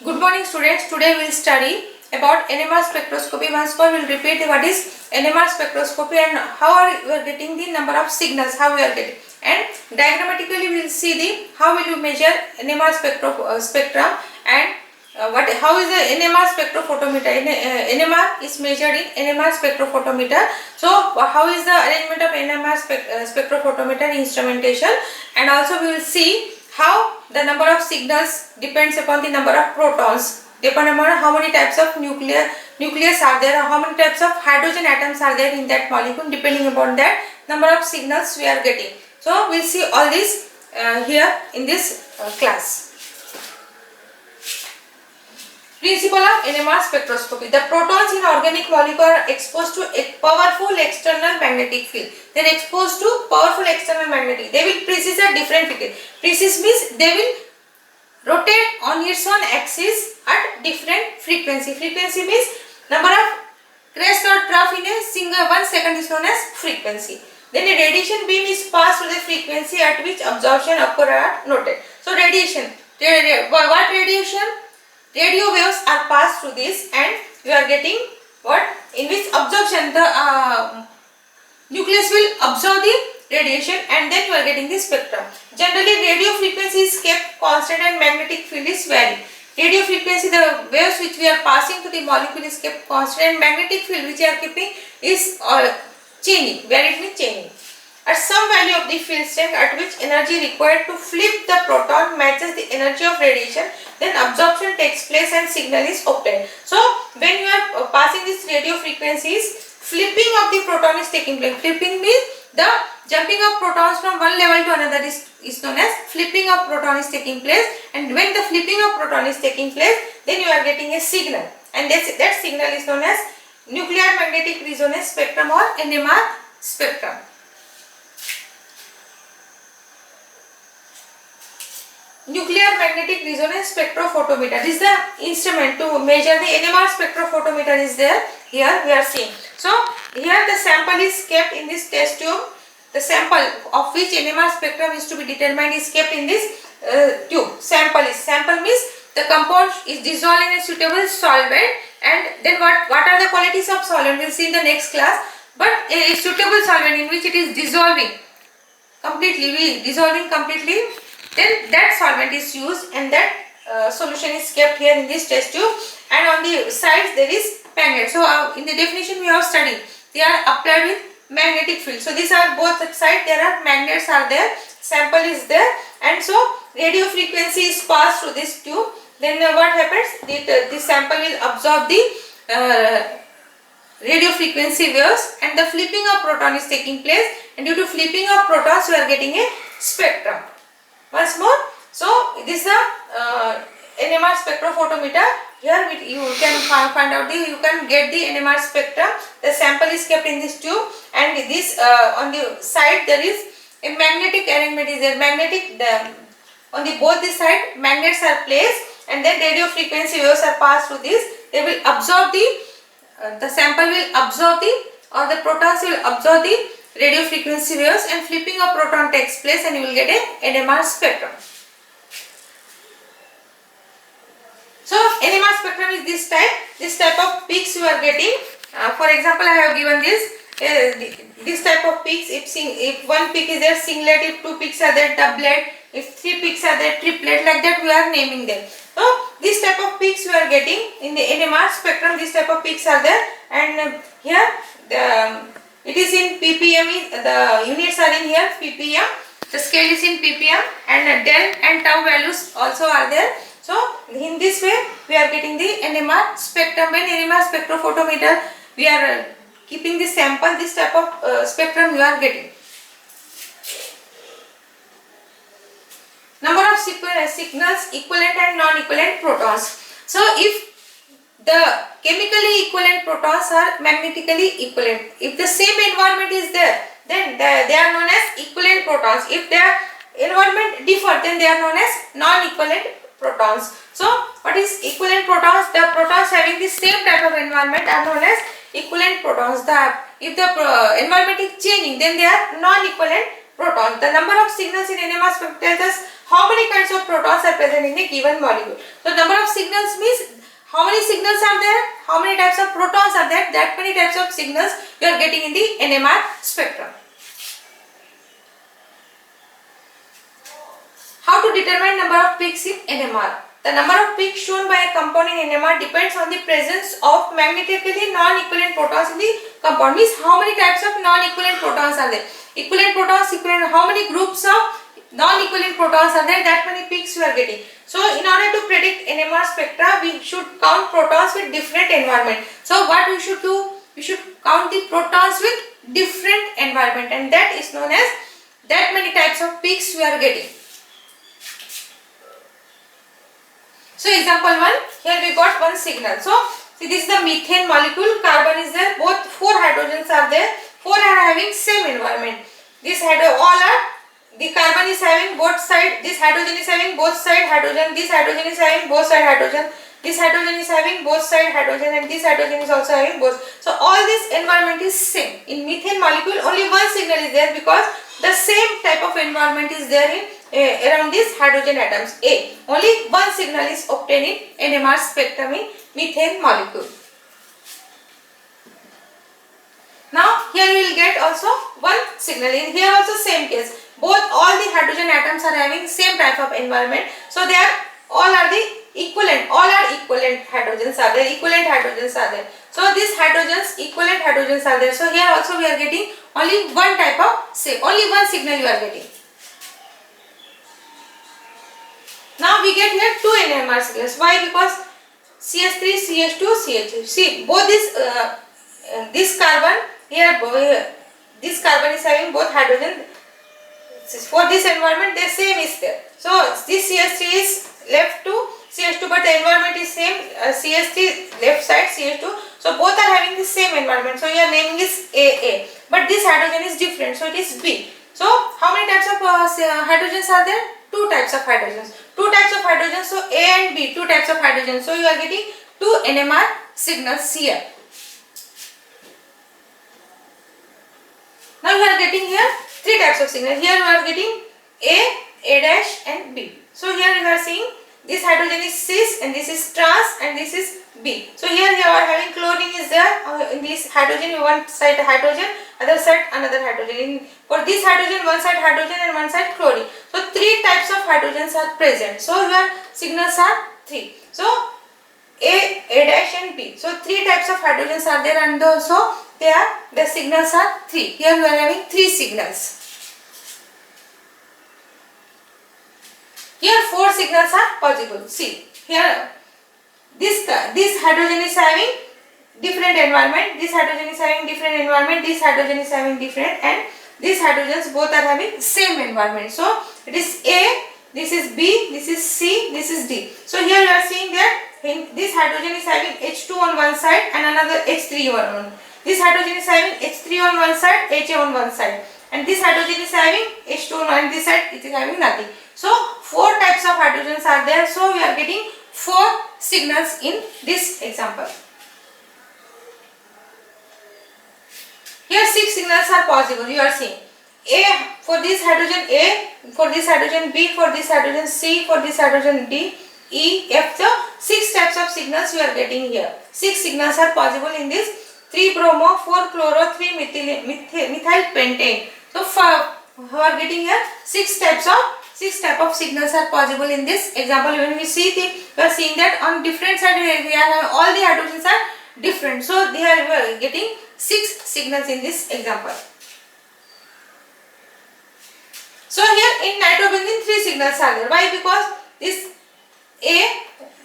Good morning students. Today we will study about NMR spectroscopy. Once more we will repeat what is NMR spectroscopy and how we are getting the number of signals, how we are getting, and diagrammatically we will see the how will you measure NMR spectrum and how is the NMR spectrophotometer. NMR is measured in NMR spectrophotometer. So how is the arrangement of NMR spectrophotometer instrumentation, and also we will see how the number of signals depends upon the number of protons, depend upon how many types of nucleus are there, how many types of hydrogen atoms are there in that molecule. Depending upon that number of signals we are getting. So we will see all this here in this class. Principle of NMR spectroscopy. The protons in organic molecule are exposed to a powerful external magnetic field. They are exposed to powerful external magnetic. They will precess at different frequency. Precess means they will rotate on its own axis at different frequency. Frequency means number of crest or trough in a single 1 second is known as frequency. Then a radiation beam is passed through the frequency at which absorption occur are noted. So radiation. What radiation? Radio waves are passed through this, and you are getting what? In which absorption the nucleus will absorb the radiation, and then you are getting the spectrum. Generally radio frequency is kept constant and magnetic field is varied. Radio frequency, the waves which we are passing to the molecule is kept constant, and magnetic field which we are keeping is changing, variedly changing. At some value of the field strength at which energy required to flip the proton matches the energy of radiation, then absorption takes place and signal is obtained. So when you are passing these radio frequencies, flipping of the proton is taking place. Flipping means the jumping of protons from one level to another is known as flipping of proton is taking place, and when the flipping of proton is taking place, then you are getting a signal, and that signal is known as nuclear magnetic resonance spectrum or NMR spectrum. Nuclear magnetic resonance spectrophotometer. This is the instrument to measure the NMR spectrophotometer is there. Here we are seeing. So here the sample is kept in this test tube. The sample of which NMR spectrum is to be determined is kept in this tube. Sample means the compound is dissolved in a suitable solvent, and then what are the qualities of solvent? We will see in the next class. But a suitable solvent in which it is dissolving completely, then that solvent is used, and that solution is kept here in this test tube, and on the sides there is magnet. So in the definition we have studied, they are applied with magnetic field. So these are both sides, there are magnets are there, sample is there, and so radio frequency is passed through this tube. Then what happens? The sample will absorb the radio frequency waves, and the flipping of proton is taking place, and due to flipping of protons you are getting a spectrum. Once more, so this is the NMR spectrophotometer. Here you can find out you can get the NMR spectrum. The sample is kept in this tube, and this on the side there is a magnetic arrangement is there. On the both the side magnets are placed, and then radio frequency waves are passed through this. They will absorb the sample will absorb the protons will absorb the radio frequency waves, and flipping of proton takes place, and you will get a NMR spectrum. So NMR spectrum is this type of peaks you are getting. For example, I have given this type of peaks. If one peak is there singlet, if two peaks are there doublet, if three peaks are there triplet, like that we are naming them. So this type of peaks you are getting in the NMR spectrum. This type of peaks are there, and here it is in ppm, the units are in here ppm, the scale is in ppm, and del and tau values also are there. So in this way we are getting the NMR spectrum. When NMR spectrophotometer we are keeping the sample, this type of spectrum you are getting. Number of signals, equivalent and non-equivalent protons. So if the chemically equivalent protons are magnetically equivalent, if the same environment is there, then they are known as equivalent protons. If their environment differ, then they are known as non-equivalent protons. So what is equivalent protons? The protons having the same type of environment are known as equivalent protons. If the environment is changing, then they are non-equivalent protons. The number of signals in NMR spectrum tells us how many kinds of protons are present in a given molecule. So number of signals means how many signals are there, how many types of protons are there, that many types of signals you are getting in the NMR spectrum. How to determine number of peaks in NMR? The number of peaks shown by a compound in NMR depends on the presence of magnetically non-equivalent protons in the compound. Means how many types of non-equivalent protons are there? Equivalent protons, equivalent, how many groups of non-equivalent protons are there, that many peaks you are getting. So in order to predict NMR spectra, we should count protons with different environment. So what we should do? We should count the protons with different environment, and that is known as that many types of peaks we are getting. So example 1, here we got one signal. So see, this is the methane molecule, carbon is there, both 4 hydrogens are there, 4 are having same environment. This the carbon is having both side, this hydrogen is having both side hydrogen, this hydrogen is having both side hydrogen, this hydrogen is having both side hydrogen, and this hydrogen is also having both. So all this environment is same. In methane molecule only one signal is there because the same type of environment is there in around these hydrogen atoms A. Only one signal is obtained in NMR spectrum in methane molecule. Now here we will get also one signal. In here also same case. All the hydrogen atoms are having same type of environment. So they are all are the equivalent. All are equivalent hydrogens are there. Equivalent hydrogens are there. So these hydrogens, equivalent hydrogens are there. So here also we are getting only one type of only one signal you are getting. Now we get here two NMR signals. Why? Because CH3, CH2, CH3. See, both this carbon here, this carbon is having both hydrogen. For this environment, the same is there. So this CH3 is left to CH2, but the environment is same. CH3 left side, CH2. So both are having the same environment. So your naming is AA. But this hydrogen is different. So it is B. So how many types of hydrogens are there? Two types of hydrogens. Two types of hydrogens. So A and B, two types of hydrogens. So you are getting two NMR signals here. Now you are getting here three types of signals. Here you are getting A dash and B. So here you are seeing this hydrogen is cis and this is trans and this is B. So here you are having chlorine is there. In this hydrogen, one side hydrogen, other side another hydrogen. For this hydrogen, one side hydrogen and one side chlorine. So three types of hydrogens are present. So your signals are three. So A dash and B. So three types of hydrogens are there, and also the signals are three. Here we are having three signals. Here four signals are possible. See here this hydrogen is having different environment. This hydrogen is having different environment. This hydrogen is having different, and these hydrogens both are having same environment. So it is A, this is B, this is C, this is D. So here you are seeing that this hydrogen is having H2 on one side and another H3 on one. This hydrogen is having H3 on one side, Ha on one side, and this hydrogen is having H2 on this side, it is having nothing. So four types of hydrogens are there. So we are getting four signals in this example. Here six signals are possible. You are seeing A for this hydrogen A, for this hydrogen B, for this hydrogen C, for this hydrogen D, E, F. So six types of signals you are getting here. Six signals are possible in this 3-bromo, 4-chloro, 3-methyl pentane. So we are getting here six type of signals are possible in this example. When we see we are seeing that on different side we are all the hydrogens are different. So they are getting six signals in this example. So here in nitrobenzene three signals are there. Why? Because this A,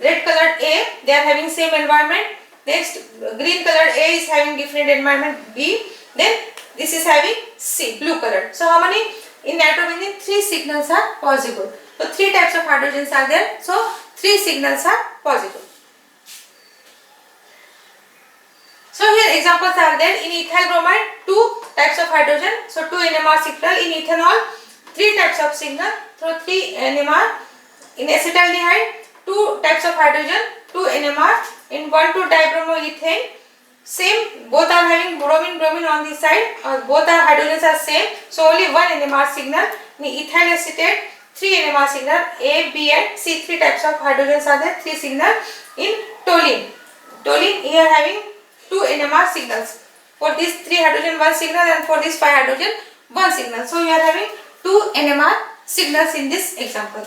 red colored A, they are having same environment. Next green colored A is having different environment B. Then this is having C, blue colored. So how many? In nitrobenzene three signals are possible. So three types of hydrogens are there. So three signals are possible. So here examples are there. In ethyl bromide, two types of hydrogen. So two NMR signal. In ethanol, three types of signal. So three NMR. In acetaldehyde, two types of hydrogen, two NMR. In 1,2-dibromoethane, same, both are having bromine on this side, both are hydrogens are same, so only one NMR signal. In ethyl acetate, three NMR signal A, B and C. Three types of hydrogens are there. Three signal in toluene. Toluene here having two NMR signals. For this 3 hydrogen 1 signal and for this 5 hydrogen 1 signal. So we are having two NMR signals in this example.